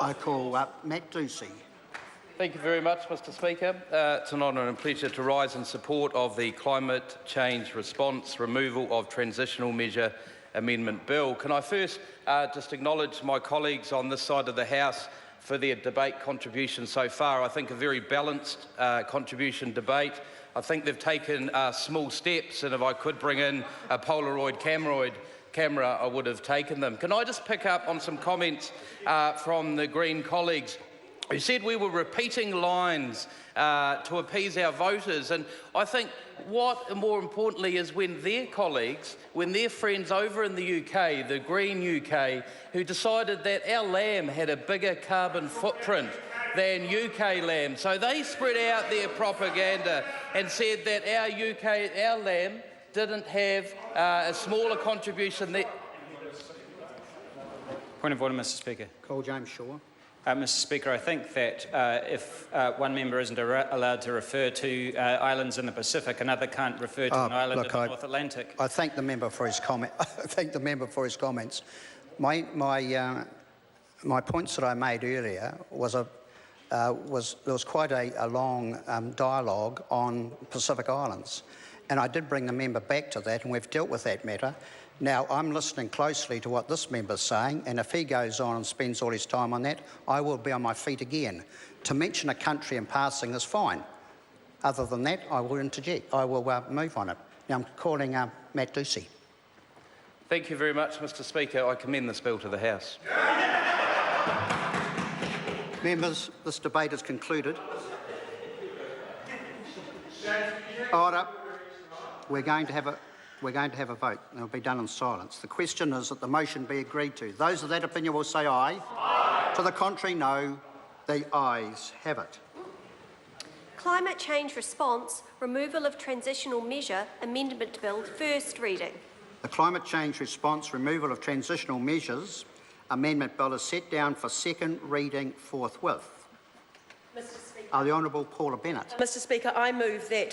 I call up Matt Ducey. Thank you very much, Mr Speaker. It's an honour and pleasure to rise in support of the Climate Change Response Removal of Transitional Measure Amendment Bill. Can I first just acknowledge my colleagues on this side of the House for their debate contribution so far. I think a very balanced contribution debate. I think they've taken small steps, and if I could bring in a Polaroid camera, I would have taken them. Can I just pick up on some comments from the Green colleagues who said we were repeating lines to appease our voters? And I think what, more importantly, is when their colleagues, when their friends over in the UK, the Green UK, who decided that our lamb had a bigger carbon footprint than UK lamb, so they spread out their propaganda and said that our lamb didn't have a smaller contribution. Point of order, Mr Speaker. Call James Shaw. Mr Speaker, I think that if one member isn't allowed to refer to islands in the Pacific, another can't refer to an island in the North Atlantic. I thank the member for his comment. I thank the member for his comments. My points that I made earlier was there was quite a long dialogue on Pacific Islands, and I did bring the member back to that, and we've dealt with that matter. Now, I'm listening closely to what this member's saying, and if he goes on and spends all his time on that, I will be on my feet again. To mention a country in passing is fine. Other than that, I will interject. I will move on it. Now, I'm calling Matt Ducey. Thank you very much, Mr Speaker. I commend this bill to the House. Members, this debate is concluded. Order. We're going to have a vote, and it will be done in silence. The question is that the motion be agreed to. Those of that opinion will say aye. Aye. To the contrary, no. The ayes have it. Climate Change Response Removal of Transitional Measure Amendment Bill, first reading. The Climate Change Response Removal of Transitional Measures Amendment Bill is set down for second reading forthwith. Mr Speaker. The Honourable Paula Bennett. Mr Speaker, I move that